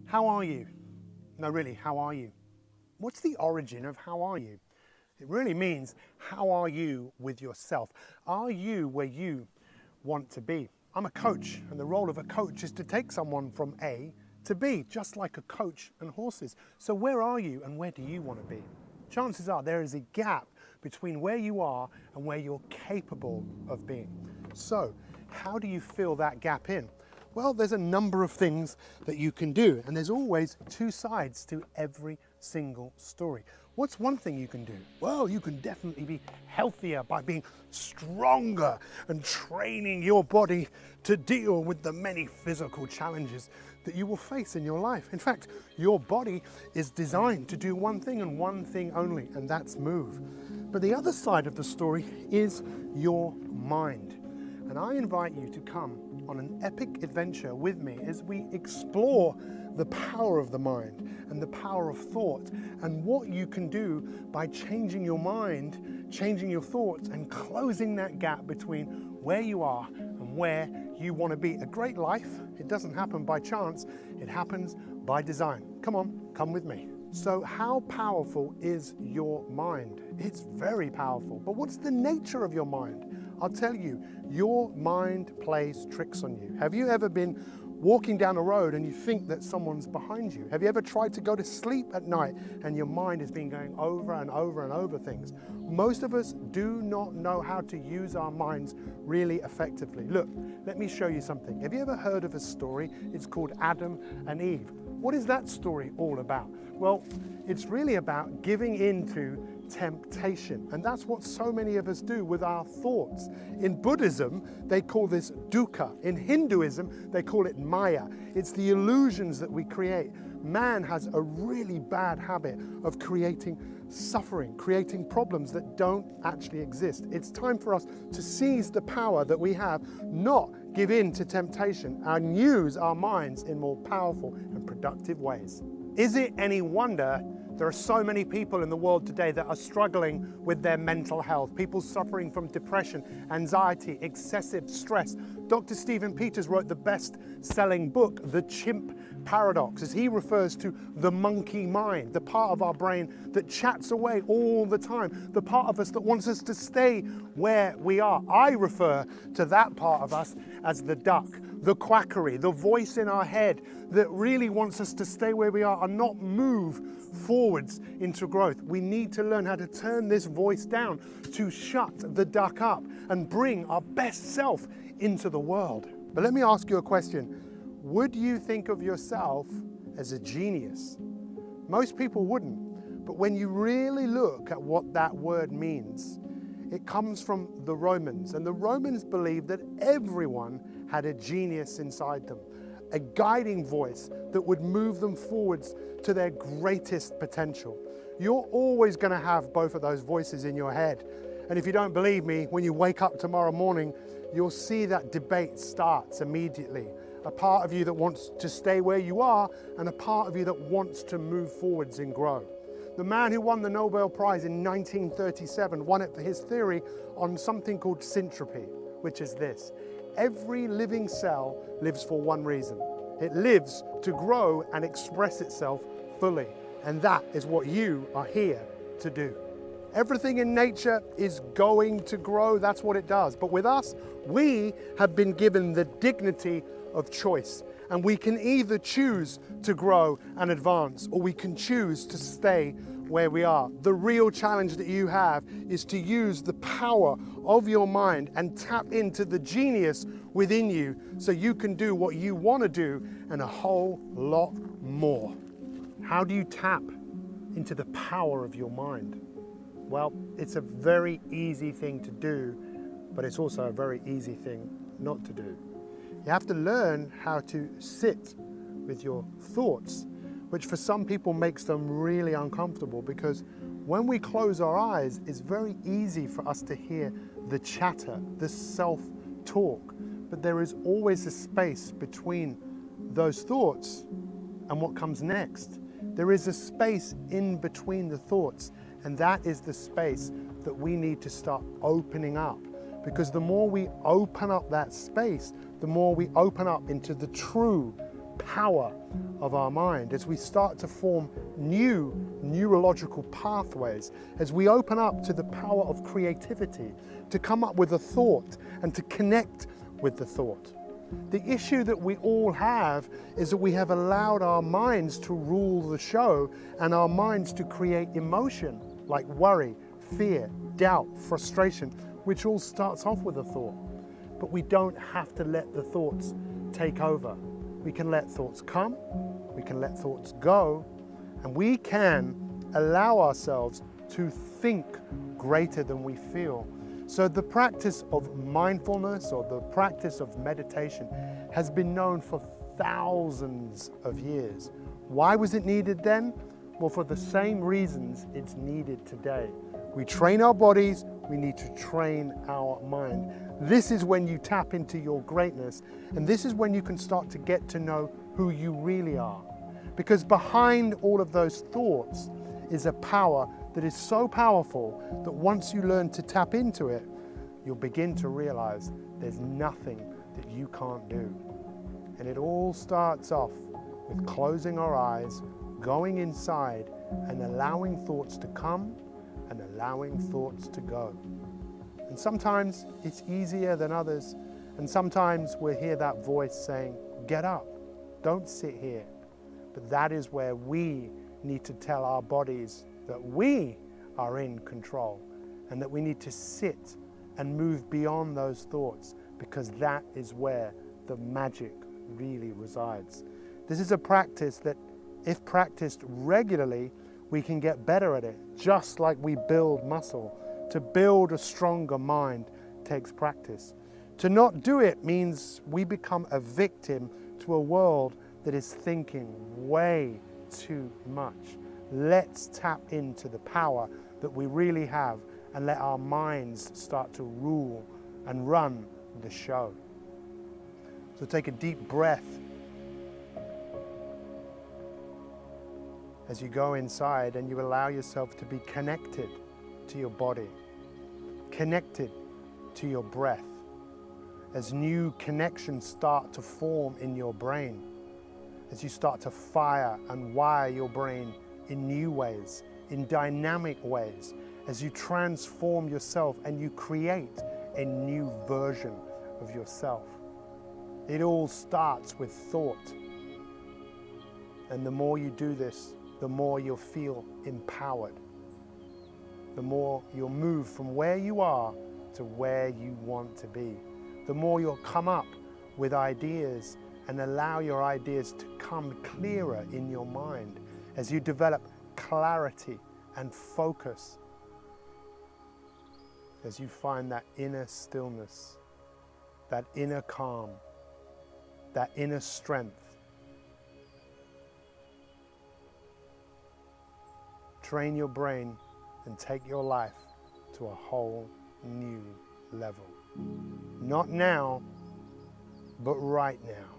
How are you? No, really, how are you? What's the origin of how are you? It really means, how are you with yourself? Are you where you want to be? I'm a coach, and the role of a coach is to take someone from A to B, just like a coach and horses. So where are you and where do you want to be? Chances are there is a gap between where you are and where you're capable of being. So how do you fill that gap in? Well, there's a number of things that you can do, and there's always two sides to every single story. What's one thing you can do? Well, you can definitely be healthier by being stronger and training your body to deal with the many physical challenges that you will face in your life. In fact, your body is designed to do one thing and one thing only, and that's move. But the other side of the story is your mind. And I invite you to come on an epic adventure with me as we explore the power of the mind and the power of thought and what you can do by changing your mind, changing your thoughts, and closing that gap between where you are and where you want to be. A great life, it doesn't happen by chance, it happens by design. Come on, come with me. So how powerful is your mind? It's very powerful, but what's the nature of your mind? I'll tell you, your mind plays tricks on you. Have you ever been walking down a road and you think that someone's behind you? Have you ever tried to go to sleep at night and your mind has been going over and over and over things? Most of us do not know how to use our minds really effectively. Look, let me show you something. Have you ever heard of a story? It's called Adam and Eve. What is that story all about? Well, it's really about giving into temptation, and that's what so many of us do with our thoughts. In Buddhism, they call this dukkha. In Hinduism, they call it maya. It's the illusions that we create. Man has a really bad habit of creating suffering, creating problems that don't actually exist. It's time for us to seize the power that we have, not give in to temptation, and use our minds in more powerful and productive ways. Is it any wonder there are so many people in the world today that are struggling with their mental health, people suffering from depression, anxiety, excessive stress? Dr. Stephen Peters wrote the best-selling book, The Chimp Paradox, as he refers to the monkey mind, the part of our brain that chats away all the time, the part of us that wants us to stay where we are. I refer to that part of us as the duck, the quackery, the voice in our head that really wants us to stay where we are and not move forwards into growth. We need to learn how to turn this voice down, to shut the duck up and bring our best self into the world. But let me ask you a question. Would you think of yourself as a genius? Most people wouldn't, but when you really look at what that word means, it comes from the Romans, and the Romans believed that everyone had a genius inside them, a guiding voice that would move them forwards to their greatest potential. You're always going to have both of those voices in your head. And if you don't believe me, when you wake up tomorrow morning, you'll see that debate starts immediately. A part of you that wants to stay where you are, and a part of you that wants to move forwards and grow. The man who won the Nobel Prize in 1937 won it for his theory on something called syntropy, which is this. Every living cell lives for one reason. It lives to grow and express itself fully. And that is what you are here to do. Everything in nature is going to grow. That's what it does. But with us, we have been given the dignity of choice. And we can either choose to grow and advance, or we can choose to stay where we are. The real challenge that you have is to use the power of your mind and tap into the genius within you so you can do what you want to do and a whole lot more. How do you tap into the power of your mind? Well, it's a very easy thing to do, but it's also a very easy thing not to do. You have to learn how to sit with your thoughts, which for some people makes them really uncomfortable, because when we close our eyes, it's very easy for us to hear the chatter, the self-talk. But there is always a space between those thoughts and what comes next. There is a space in between the thoughts, and that is the space that we need to start opening up. Because the more we open up that space, the more we open up into the true power of our mind, as we start to form new neurological pathways, as we open up to the power of creativity, to come up with a thought and to connect with the thought. The issue that we all have is that we have allowed our minds to rule the show, and our minds to create emotion like worry, fear, doubt, frustration, which all starts off with a thought. But we don't have to let the thoughts take over. We can let thoughts come, we can let thoughts go, and we can allow ourselves to think greater than we feel. So the practice of mindfulness, or the practice of meditation, has been known for thousands of years. Why was it needed then? Well, for the same reasons it's needed today. We train our bodies, we need to train our mind. This is when you tap into your greatness, and this is when you can start to get to know who you really are. Because behind all of those thoughts is a power that is so powerful that once you learn to tap into it, you'll begin to realize there's nothing that you can't do. And it all starts off with closing our eyes, going inside, and allowing thoughts to come and allowing thoughts to go. And sometimes it's easier than others, and sometimes we'll hear that voice saying, get up, don't sit here. But that is where we need to tell our bodies that we are in control, and that we need to sit and move beyond those thoughts, because that is where the magic really resides. This is a practice that, if practiced regularly, we can get better at it, just like we build muscle. To build a stronger mind takes practice. To not do it means we become a victim to a world that is thinking way too much. Let's tap into the power that we really have and let our minds start to rule and run the show. So take a deep breath as you go inside and you allow yourself to be connected to your body, connected to your breath, as new connections start to form in your brain, as you start to fire and wire your brain in new ways, in dynamic ways, as you transform yourself and you create a new version of yourself. It all starts with thought. And the more you do this, the more you'll feel empowered. The more you'll move from where you are to where you want to be. The more you'll come up with ideas and allow your ideas to come clearer in your mind as you develop clarity and focus, as you find that inner stillness, that inner calm, that inner strength. Train your brain and take your life to a whole new level. Not now, but right now.